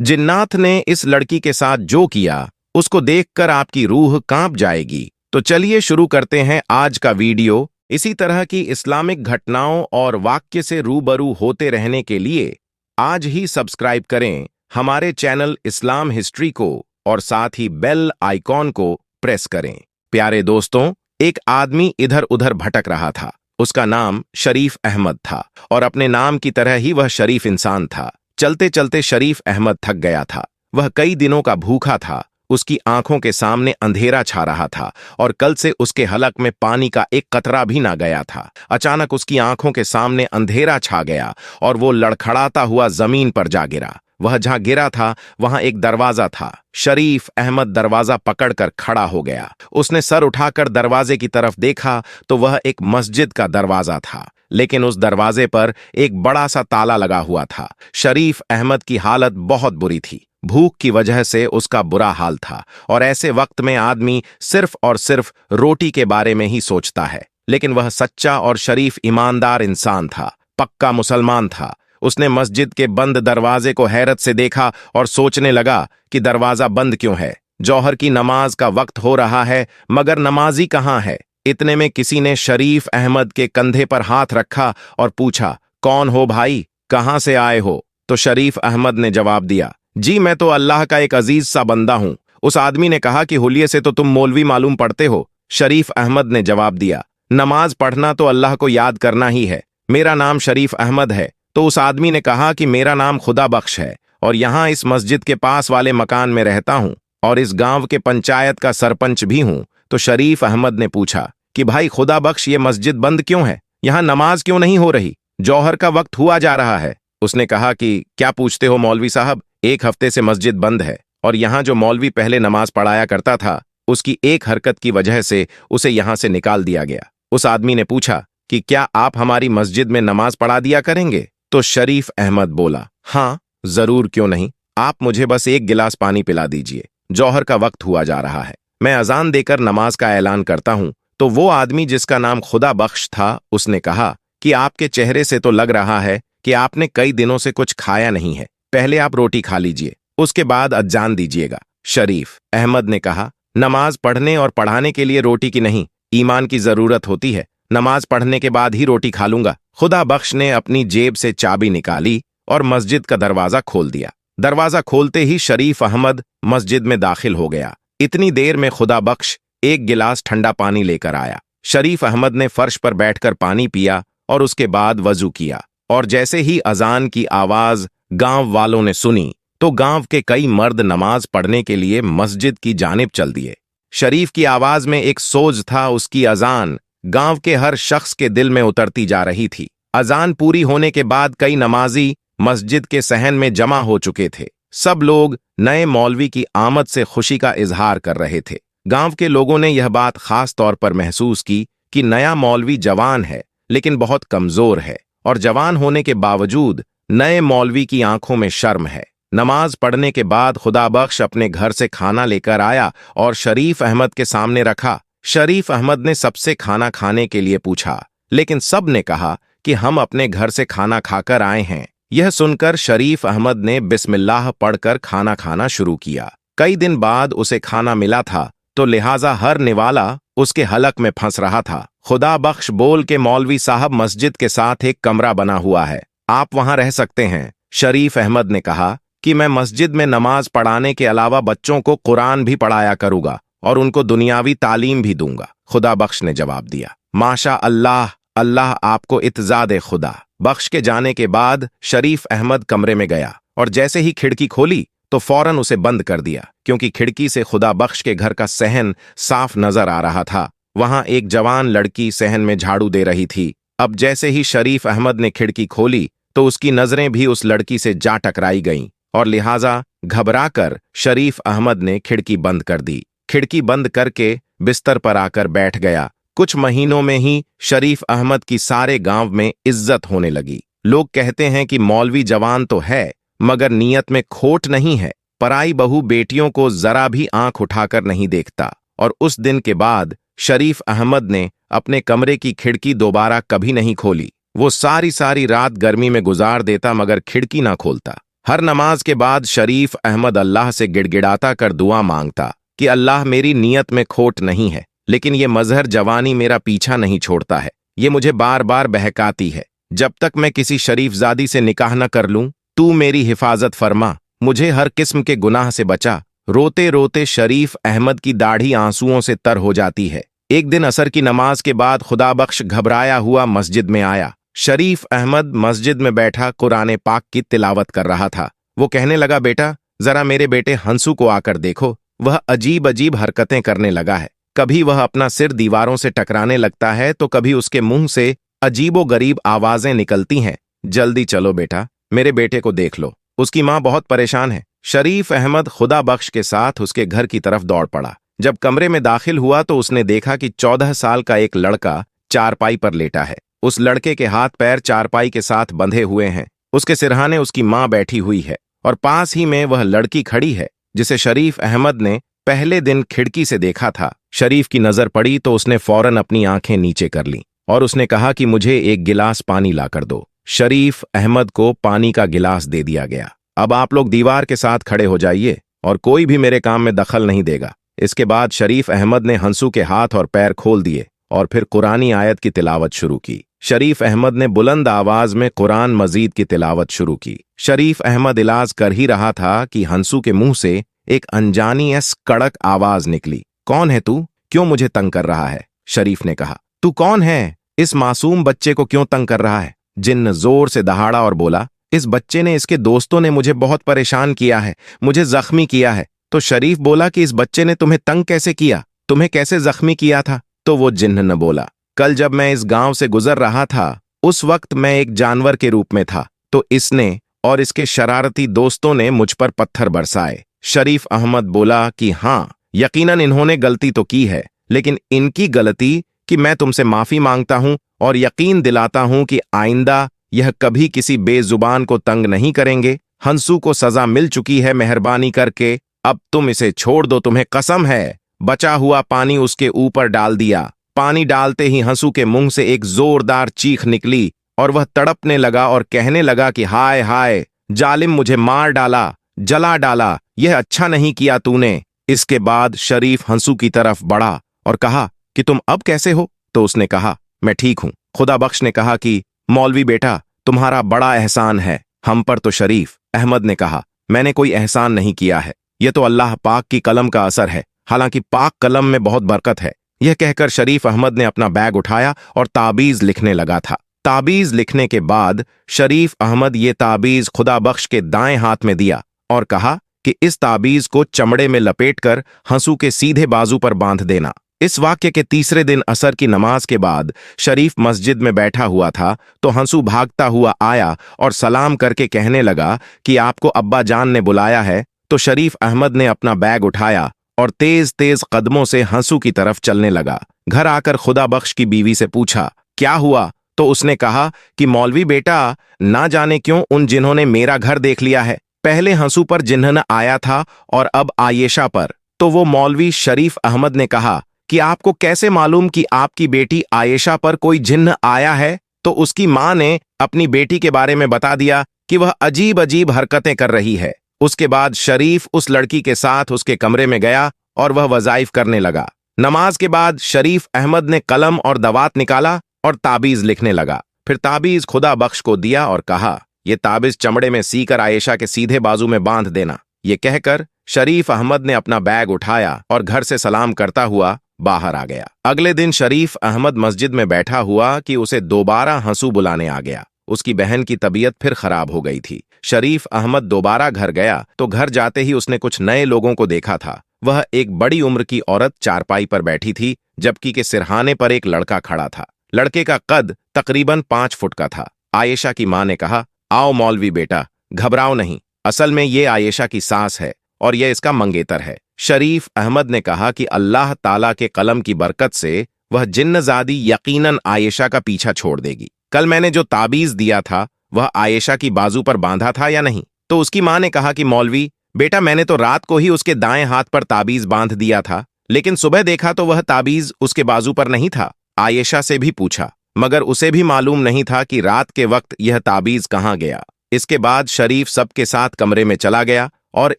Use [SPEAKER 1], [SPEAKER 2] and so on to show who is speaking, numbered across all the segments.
[SPEAKER 1] जिन्नात ने इस लड़की के साथ जो किया उसको देखकर आपकी रूह कांप जाएगी। तो चलिए शुरू करते हैं आज का वीडियो। इसी तरह की इस्लामिक घटनाओं और वाक्य से रूबरू होते रहने के लिए आज ही सब्सक्राइब करें हमारे चैनल इस्लाम हिस्ट्री को और साथ ही बेल आइकॉन को प्रेस करें। प्यारे दोस्तों, एक आदमी इधर उधर भटक रहा था। उसका नाम शरीफ अहमद था और अपने नाम की तरह ही वह शरीफ इंसान था। चलते चलते शरीफ अहमद थक गया था। वह कई दिनों का भूखा था। उसकी आंखों के सामने अंधेरा छा रहा था और कल से उसके हलक में पानी का एक कतरा भी ना गया था। अचानक उसकी आंखों के सामने अंधेरा छा गया और वो लड़खड़ाता हुआ जमीन पर जा गिरा। वह जहां गिरा था वहां एक दरवाजा था। शरीफ अहमद दरवाजा पकड़कर खड़ा हो गया। उसने सर उठाकर दरवाजे की तरफ देखा तो वह एक मस्जिद का दरवाजा था, लेकिन उस दरवाजे पर एक बड़ा सा ताला लगा हुआ था। शरीफ अहमद की हालत बहुत बुरी थी। भूख की वजह से उसका बुरा हाल था और ऐसे वक्त में आदमी सिर्फ और सिर्फ रोटी के बारे में ही सोचता है। लेकिन वह सच्चा और शरीफ ईमानदार इंसान था, पक्का मुसलमान था। उसने मस्जिद के बंद दरवाजे को हैरत से देखा और सोचने लगा कि दरवाजा बंद क्यों है। जौहर की नमाज का वक्त हो रहा है मगर नमाजी कहाँ है। इतने में किसी ने शरीफ अहमद के कंधे पर हाथ रखा और पूछा, कौन हो भाई, कहां से आए हो? तो शरीफ अहमद ने जवाब दिया, जी मैं तो अल्लाह का एक अजीज सा बंदा हूं। उस आदमी ने कहा कि हुलिये से तो तुम मौलवी मालूम पड़ते हो। शरीफ अहमद ने जवाब दिया, नमाज पढ़ना तो अल्लाह को याद करना ही है। मेरा नाम शरीफ अहमद है। तो उस आदमी ने कहा कि मेरा नाम खुदा बख्श है और यहां इस मस्जिद के पास वाले मकान में रहता हूं और इस गांव के पंचायत का सरपंच भी हूं। तो शरीफ अहमद ने पूछा कि भाई खुदा बख्श, ये मस्जिद बंद क्यों है? यहां नमाज क्यों नहीं हो रही? जौहर का वक्त हुआ जा रहा है। उसने कहा कि क्या पूछते हो मौलवी साहब, एक हफ्ते से मस्जिद बंद है और यहां जो मौलवी पहले नमाज पढ़ाया करता था उसकी एक हरकत की वजह से उसे यहां से निकाल दिया गया। उस आदमी ने पूछा कि क्या आप हमारी मस्जिद में नमाज पढ़ा दिया करेंगे? तो शरीफ अहमद बोला, हाँ जरूर, क्यों नहीं। आप मुझे बस एक गिलास पानी पिला दीजिए। जौहर का वक्त हुआ जा रहा है, मैं अजान देकर नमाज का ऐलान करता हूं। तो वो आदमी जिसका नाम खुदा बख्श था उसने कहा कि आपके चेहरे से तो लग रहा है कि आपने कई दिनों से कुछ खाया नहीं है। पहले आप रोटी खा लीजिए, उसके बाद अजान दीजिएगा। शरीफ अहमद ने कहा, नमाज पढ़ने और पढ़ाने के लिए रोटी की नहीं, ईमान की जरूरत होती है। नमाज पढ़ने के बाद ही रोटी खा लूंगा। खुदा बख्श ने अपनी जेब से चाबी निकाली और मस्जिद का दरवाजा खोल दिया। दरवाजा खोलते ही शरीफ अहमद मस्जिद में दाखिल हो गया। इतनी देर में खुदा बख्श एक गिलास ठंडा पानी लेकर आया। शरीफ अहमद ने फर्श पर बैठकर पानी पिया और उसके बाद वजू किया। और जैसे ही अजान की आवाज गांव वालों ने सुनी तो गांव के कई मर्द नमाज पढ़ने के लिए मस्जिद की जानिब चल दिए। शरीफ की आवाज में एक सोज था। उसकी अजान गांव के हर शख्स के दिल में उतरती जा रही थी। अजान पूरी होने के बाद कई नमाजी मस्जिद के सहन में जमा हो चुके थे। सब लोग नए मौलवी की आमद से खुशी का इजहार कर रहे थे। गांव के लोगों ने यह बात खास तौर पर महसूस की कि नया मौलवी जवान है लेकिन बहुत कमजोर है और जवान होने के बावजूद नए मौलवी की आंखों में शर्म है। नमाज पढ़ने के बाद खुदा बख्श अपने घर से खाना लेकर आया और शरीफ अहमद के सामने रखा। शरीफ अहमद ने सबसे खाना खाने के लिए पूछा, लेकिन सब ने कहा कि हम अपने घर से खाना खाकर आए हैं। यह सुनकर शरीफ अहमद ने बिस्मिल्लाह पढ़कर खाना खाना शुरू किया। कई दिन बाद उसे खाना मिला था तो लिहाजा हर निवाला उसके हलक में फंस रहा था। खुदा बख्श बोल के, मौलवी साहब मस्जिद के साथ एक कमरा बना हुआ है, आप वहां रह सकते हैं। शरीफ अहमद ने कहा कि मैं मस्जिद में नमाज पढ़ाने के अलावा बच्चों को कुरान भी पढ़ाया करूंगा और उनको दुनियावी तालीम भी दूंगा। खुदा बख्श ने जवाब दिया, माशा अल्लाह, अल्लाह आपको इत्जा दे खुदा। बख्श के जाने के बाद शरीफ अहमद कमरे में गया और जैसे ही खिड़की खोली तो फौरन उसे बंद कर दिया, क्योंकि खिड़की से खुदा बख्श के घर का सहन साफ नजर आ रहा था। वहां एक जवान लड़की सहन में झाड़ू दे रही थी। अब जैसे ही शरीफ अहमद ने खिड़की खोली तो उसकी नजरें भी उस लड़की से जा टकराई गईं और लिहाजा घबराकर शरीफ अहमद ने खिड़की बंद कर दी। खिड़की बंद करके बिस्तर पर आकर बैठ गया। कुछ महीनों में ही शरीफ अहमद की सारे गांव में इज्जत होने लगी। लोग कहते हैं कि मौलवी जवान तो है मगर नीयत में खोट नहीं है। पराई बहू बेटियों को जरा भी आंख उठाकर नहीं देखता। और उस दिन के बाद शरीफ अहमद ने अपने कमरे की खिड़की दोबारा कभी नहीं खोली। वो सारी सारी रात गर्मी में गुजार देता मगर खिड़की ना खोलता। हर नमाज के बाद शरीफ अहमद अल्लाह से गिड़गिड़ाता कर दुआ मांगता कि अल्लाह, मेरी नीयत में खोट नहीं है, लेकिन ये मजहर जवानी मेरा पीछा नहीं छोड़ता है। ये मुझे बार बार बहकाती है। जब तक मैं किसी शरीफजादी से निकाह न कर लूं, तू मेरी हिफाजत फरमा, मुझे हर किस्म के गुनाह से बचा। रोते रोते शरीफ अहमद की दाढ़ी आंसुओं से तर हो जाती है। एक दिन असर की नमाज के बाद खुदाबख्श घबराया हुआ मस्जिद में आया। शरीफ अहमद मस्जिद में बैठा कुरान पाक की तिलावत कर रहा था। वो कहने लगा, बेटा, जरा मेरे बेटे हंसू को आकर देखो। वह अजीब अजीब हरकतें करने लगा है। कभी वह अपना सिर दीवारों से टकराने लगता है तो कभी उसके मुंह से अजीबो गरीब आवाजें निकलती हैं। जल्दी चलो बेटा, मेरे बेटे को देख लो, उसकी मां बहुत परेशान है। शरीफ अहमद खुदा बख्श के साथ उसके घर की तरफ दौड़ पड़ा। जब कमरे में दाखिल हुआ तो उसने देखा कि 14 साल का एक लड़का चारपाई पर लेटा है। उस लड़के के हाथ पैर चारपाई के साथ बंधे हुए हैं। उसके सिरहाने उसकी मां बैठी हुई है और पास ही में वह लड़की खड़ी है जिसे शरीफ अहमद ने पहले दिन खिड़की से देखा था। शरीफ की नजर पड़ी तो उसने फौरन अपनी आंखें नीचे कर लीं और उसने कहा कि मुझे एक गिलास पानी लाकर दो। शरीफ अहमद को पानी का गिलास दे दिया गया। अब आप लोग दीवार के साथ खड़े हो जाइए और कोई भी मेरे काम में दखल नहीं देगा। इसके बाद शरीफ अहमद ने हंसू के हाथ और पैर खोल दिए और फिर कुरानी आयत की तिलावत शुरू की। शरीफ अहमद ने बुलंद आवाज में कुरान मजीद की तिलावत शुरू की। शरीफ अहमद इलाज कर ही रहा था कि हंसू के मुंह से एक अनजानी कड़क आवाज निकली। कौन है तू? क्यों मुझे तंग कर रहा है? शरीफ ने कहा। तू कौन है? इस मासूम बच्चे को क्यों तंग कर रहा है? जिन्न जोर से दहाड़ा और बोला, इस बच्चे ने, इसके दोस्तों ने मुझे बहुत परेशान किया है, मुझे जख्मी किया है। तो शरीफ बोला कि इस बच्चे ने तुम्हें तंग कैसे किया? तुम्हें कैसे जख्मी किया था? तो वो जिन्न न बोला, कल जब मैं इस गांव से गुजर रहा था, उस वक्त मैं एक जानवर के रूप में था, तो इसने और इसके शरारती दोस्तों ने मुझ पर पत्थर बरसाए। शरीफ अहमद बोला कि हाँ, यकीनन इन्होंने गलती तो की है, लेकिन इनकी गलती कि मैं तुमसे माफी मांगता हूं और यकीन दिलाता हूं कि आइंदा यह कभी किसी बेजुबान को तंग नहीं करेंगे। हंसू को सजा मिल चुकी है, मेहरबानी करके अब तुम इसे छोड़ दो, तुम्हें कसम है। बचा हुआ पानी उसके ऊपर डाल दिया। पानी डालते ही हंसू के मुंह से एक जोरदार चीख निकली और वह तड़पने लगा और कहने लगा कि हाय हाय, जालिम, मुझे मार डाला, जला डाला, यह अच्छा नहीं किया तूने। इसके बाद शरीफ हंसू की तरफ बढ़ा और कहा कि तुम अब कैसे हो? तो उसने कहा, मैं ठीक हूं। खुदा बख्श ने कहा कि मौलवी बेटा, तुम्हारा बड़ा एहसान है हम पर। तो शरीफ अहमद ने कहा, मैंने कोई एहसान नहीं किया है, यह तो अल्लाह पाक की कलम का असर है, हालांकि पाक कलम में बहुत बरकत है। यह कहकर शरीफ अहमद ने अपना बैग उठाया और ताबीज लिखने लगा था। ताबीज लिखने के बाद शरीफ अहमद ये ताबीज खुदा बख्श के दाएं हाथ में दिया और कहा कि इस ताबीज को चमड़े में लपेटकर हंसू के सीधे बाजू पर बांध देना। इस वाक्य के तीसरे दिन असर की नमाज के बाद शरीफ मस्जिद में बैठा हुआ था तो हंसू भागता हुआ आया और सलाम करके कहने लगा कि आपको अब्बा जान ने बुलाया है। तो शरीफ अहमद ने अपना बैग उठाया और तेज तेज कदमों से हंसू की तरफ चलने लगा। घर आकर खुदा बख्श की बीवी से पूछा, क्या हुआ? तो उसने कहा कि मौलवी बेटा, ना जाने क्यों उन जिन्होंने मेरा घर देख लिया है। पहले हंसू पर जिन्हन आया था और अब आयेशा पर। तो वो मौलवी शरीफ अहमद ने कहा कि आपको कैसे मालूम कि आपकी बेटी आयेशा पर कोई जिन्न आया है? तो उसकी मां ने अपनी बेटी के बारे में बता दिया कि वह अजीब अजीब हरकतें कर रही है। उसके बाद शरीफ उस लड़की के साथ उसके कमरे में गया और वह वज़ाइफ करने लगा। नमाज के बाद शरीफ अहमद ने कलम और दवात निकाला और ताबीज लिखने लगा। फिर ताबीज खुदा बख्श को दिया और कहा, यह ताबीज चमड़े में सीकर आयेशा के सीधे बाजू में बांध देना। ये कहकर शरीफ अहमद ने अपना बैग उठाया और घर से सलाम करता हुआ बाहर आ गया। अगले दिन शरीफ अहमद मस्जिद में बैठा हुआ कि उसे दोबारा हंसू बुलाने आ गया। उसकी बहन की तबीयत फिर खराब हो गई थी। शरीफ अहमद दोबारा घर गया तो घर जाते ही उसने कुछ नए लोगों को देखा था। वह एक बड़ी उम्र की औरत चारपाई पर बैठी थी, जबकि के सिरहाने पर एक लड़का खड़ा था। लड़के का कद तकरीबन 5 फुट का था। आयेशा की मां ने कहा, आओ मौलवी बेटा, घबराओ नहीं, असल में ये आयेशा की सास है और यह इसका मंगेतर है। शरीफ अहमद ने कहा कि अल्लाह ताला के कलम की बरकत से वह जिन्नजादी यकीनन आयेशा का पीछा छोड़ देगी। कल मैंने जो ताबीज दिया था वह आयेशा की बाजू पर बांधा था या नहीं? तो उसकी मां ने कहा कि मौलवी बेटा, मैंने तो रात को ही उसके दाएं हाथ पर ताबीज बांध दिया था, लेकिन सुबह देखा तो वह ताबीज उसके बाजू पर नहीं था। आयेशा से भी पूछा, मगर उसे भी मालूम नहीं था कि रात के वक्त यह ताबीज कहाँ गया। इसके बाद शरीफ सबके साथ कमरे में चला गया और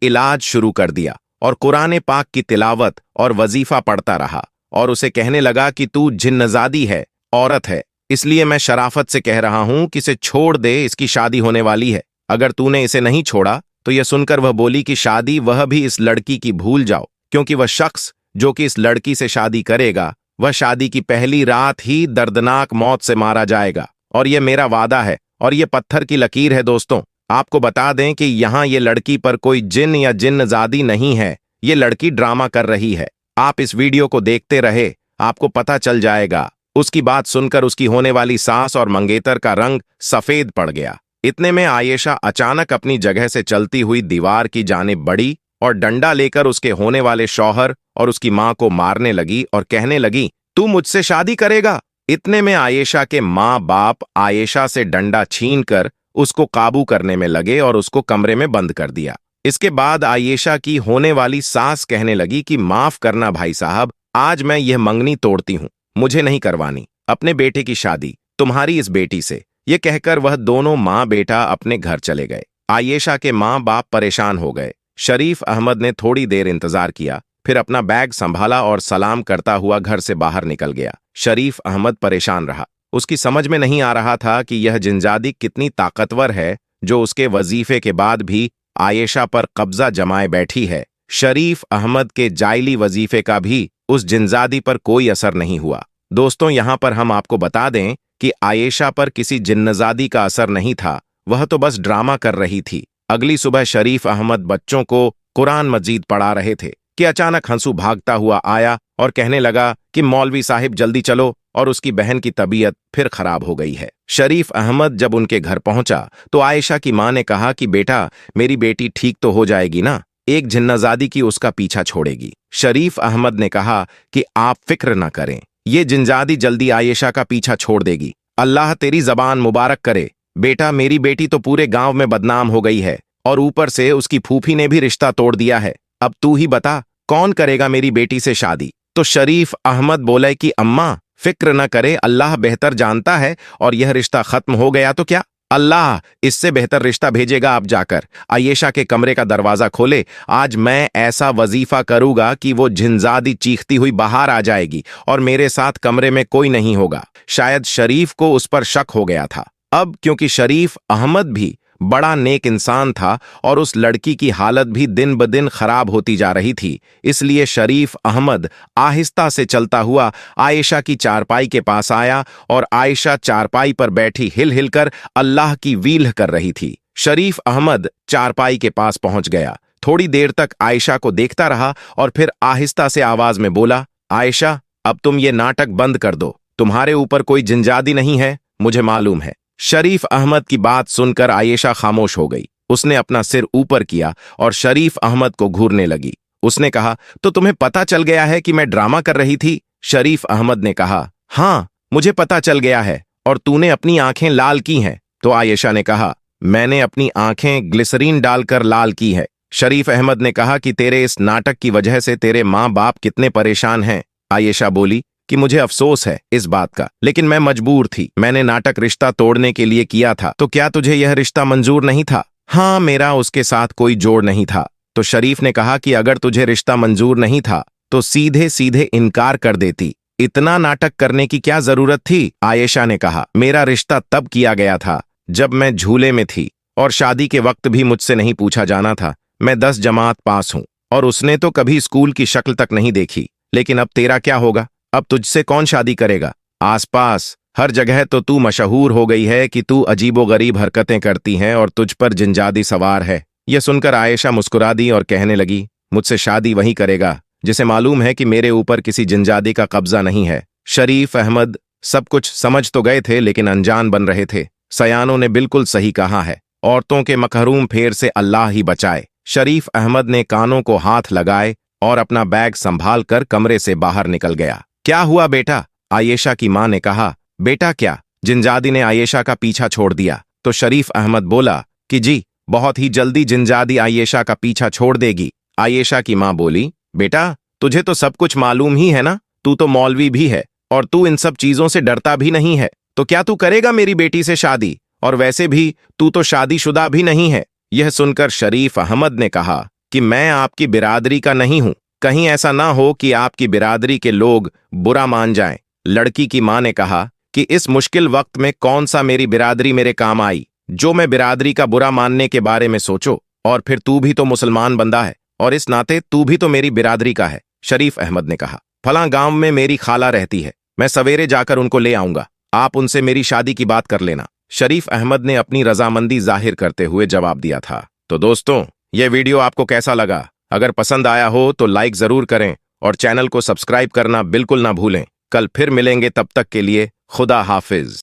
[SPEAKER 1] इलाज शुरू कर दिया और कुरान पाक की तिलावत और वजीफा पढ़ता रहा और उसे कहने लगा कि तू जिन्नजादी है, औरत है, इसलिए मैं शराफत से कह रहा हूं कि इसे छोड़ दे, इसकी शादी होने वाली है। अगर तूने इसे नहीं छोड़ा तो यह सुनकर वह बोली कि शादी वह भी इस लड़की की भूल जाओ, क्योंकि वह शख्स जो कि इस लड़की से शादी करेगा वह शादी की पहली रात ही दर्दनाक मौत से मारा जाएगा, और यह मेरा वादा है और यह पत्थर की लकीर है। दोस्तों, आपको बता दें कि यहाँ ये लड़की पर कोई जिन या जिन्नजादी नहीं है, ये लड़की ड्रामा कर रही है। आप इस वीडियो को देखते रहे, आपको पता चल जाएगा। उसकी बात सुनकर उसकी होने वाली सास और मंगेतर का रंग सफेद पड़ गया। इतने में आयेशा अचानक अपनी जगह से चलती हुई दीवार की जानिब बढ़ी और डंडा लेकर उसके होने वाले शौहर और उसकी मां को मारने लगी और कहने लगी, तू मुझसे शादी करेगा। इतने में आयेशा के माँ बाप आयेशा से डंडा छीनकर उसको काबू करने में लगे और उसको कमरे में बंद कर दिया। इसके बाद आयेशा की होने वाली सास कहने लगी कि माफ करना भाई साहब, आज मैं यह मंगनी तोड़ती हूं, मुझे नहीं करवानी अपने बेटे की शादी तुम्हारी इस बेटी से। ये कहकर वह दोनों माँ बेटा अपने घर चले गए। आयेशा के माँ बाप परेशान हो गए। शरीफ अहमद ने थोड़ी देर इंतजार किया, फिर अपना बैग संभाला और सलाम करता हुआ घर से बाहर निकल गया। शरीफ अहमद परेशान रहा। उसकी समझ में नहीं आ रहा था कि यह जिन्जादी कितनी ताकतवर है जो उसके वजीफे के बाद भी आयेशा पर कब्जा जमाए बैठी है। शरीफ अहमद के जायली वजीफे का भी उस जिन्जादी पर कोई असर नहीं हुआ। दोस्तों, यहां पर हम आपको बता दें कि आयेशा पर किसी जिन्नजादी का असर नहीं था, वह तो बस ड्रामा कर रही थी। अगली सुबह शरीफ अहमद बच्चों को कुरान मजीद पढ़ा रहे थे कि अचानक हंसू भागता हुआ आया और कहने लगा कि मौलवी साहिब जल्दी चलो, और उसकी बहन की तबीयत फिर खराब हो गई है। शरीफ अहमद जब उनके घर पहुंचा तो आयेशा की मां ने कहा कि बेटा, मेरी बेटी ठीक तो हो जाएगी ना, एक जिन्नजादी की उसका पीछा छोड़ेगी। शरीफ अहमद ने कहा कि आप फिक्र ना करें, ये जिन्जादी जल्दी आयेशा का पीछा छोड़ देगी। अल्लाह तेरी जबान मुबारक करे। बेटा, मेरी बेटी तो पूरे गांव में बदनाम हो गई है और ऊपर से उसकी फूफी ने भी रिश्ता तोड़ दिया है। अब तू ही बता, कौन करेगा मेरी बेटी से शादी? तो शरीफ अहमद बोले कि अम्मा फिक्र न करे, अल्लाह बेहतर जानता है, और यह रिश्ता खत्म हो गया तो क्या, अल्लाह इससे बेहतर रिश्ता भेजेगा। आप जाकर आयेशा के कमरे का दरवाजा खोले। आज मैं ऐसा वजीफा करूंगा कि वो जिन्जादी चीखती हुई बाहर आ जाएगी और मेरे साथ कमरे में कोई नहीं होगा। शायद शरीफ को उस पर शक हो गया था। अब क्योंकि शरीफ अहमद भी बड़ा नेक इंसान था और उस लड़की की हालत भी दिन ब दिन खराब होती जा रही थी, इसलिए शरीफ अहमद आहिस्ता से चलता हुआ आयेशा की चारपाई के पास आया और आयेशा चारपाई पर बैठी हिल हिल कर अल्लाह की वील्ह कर रही थी। शरीफ अहमद चारपाई के पास पहुंच गया, थोड़ी देर तक आयेशा को देखता रहा और फिर आहिस्ता से आवाज में बोला, आयेशा, अब तुम ये नाटक बंद कर दो, तुम्हारे ऊपर कोई जिन्जादी नहीं है, मुझे मालूम है। शरीफ अहमद की बात सुनकर आयेशा खामोश हो गई। उसने अपना सिर ऊपर किया और शरीफ अहमद को घूरने लगी। उसने कहा, तो तुम्हें पता चल गया है कि मैं ड्रामा कर रही थी? शरीफ अहमद ने कहा, हाँ, मुझे पता चल गया है, और तूने अपनी आंखें लाल की हैं। तो आयेशा ने कहा, मैंने अपनी आंखें ग्लिसरीन डालकर लाल की है। शरीफ अहमद ने कहा कि तेरे इस नाटक की वजह से तेरे माँ बाप कितने परेशान हैं। आयेशा बोली कि मुझे अफसोस है इस बात का, लेकिन मैं मजबूर थी। मैंने नाटक रिश्ता तोड़ने के लिए किया था। तो क्या तुझे यह रिश्ता मंजूर नहीं था? हाँ, मेरा उसके साथ कोई जोड़ नहीं था। तो शरीफ ने कहा कि अगर तुझे रिश्ता मंजूर नहीं था तो सीधे सीधे इनकार कर देती, इतना नाटक करने की क्या जरूरत थी? आयेशा ने कहा, मेरा रिश्ता तब किया गया था जब मैं झूले में थी और शादी के वक्त भी मुझसे नहीं पूछा जाना था। मैं 10 जमात पास हूं और उसने तो कभी स्कूल की शक्ल तक नहीं देखी। लेकिन अब तेरा क्या होगा? अब तुझसे कौन शादी करेगा? आसपास हर जगह तो तू मशहूर हो गई है कि तू अजीबोगरीब हरकतें करती हैं और तुझ पर जिन्जादी सवार है। यह सुनकर आयेशा मुस्कुरा दी और कहने लगी, मुझसे शादी वही करेगा जिसे मालूम है कि मेरे ऊपर किसी जिन्जादी का कब्जा नहीं है। शरीफ अहमद सब कुछ समझ तो गए थे लेकिन अनजान बन रहे थे। सयानों ने बिल्कुल सही कहा है, औरतों के मकहरूम फेर से अल्लाह ही बचाए। शरीफ अहमद ने कानों को हाथ लगाए और अपना बैग संभाल कर कमरे से बाहर निकल गया। क्या हुआ बेटा? आयेशा की मां ने कहा। बेटा क्या? जिन्जादी ने आयेशा का पीछा छोड़ दिया। तो शरीफ अहमद बोला कि जी, बहुत ही जल्दी जिन्जादी आयेशा का पीछा छोड़ देगी। आयेशा की मां बोली, बेटा तुझे तो सब कुछ मालूम ही है ना, तू तो मौलवी भी है और तू इन सब चीजों से डरता भी नहीं है, तो क्या तू करेगा मेरी बेटी से शादी? और वैसे भी तू तो शादीशुदा भी नहीं है। यह सुनकर शरीफ अहमद ने कहा कि मैं आपकी बिरादरी का नहीं हूं, कहीं ऐसा ना हो कि आपकी बिरादरी के लोग बुरा मान जाएं। लड़की की मां ने कहा कि इस मुश्किल वक्त में कौन सा मेरी बिरादरी मेरे काम आई, जो मैं बिरादरी का बुरा मानने के बारे में सोचो। और फिर तू भी तो मुसलमान बंदा है और इस नाते तू भी तो मेरी बिरादरी का है। शरीफ अहमद ने कहा, फलां गांव में मेरी खाला रहती है, मैं सवेरे जाकर उनको ले आऊंगा, आप उनसे मेरी शादी की बात कर लेना। शरीफ अहमद ने अपनी रजामंदी जाहिर करते हुए जवाब दिया था। तो दोस्तों, यह वीडियो आपको कैसा लगा? अगर पसंद आया हो तो लाइक जरूर करें और चैनल को सब्सक्राइब करना बिल्कुल ना भूलें। कल फिर मिलेंगे, तब तक के लिए खुदा हाफिज।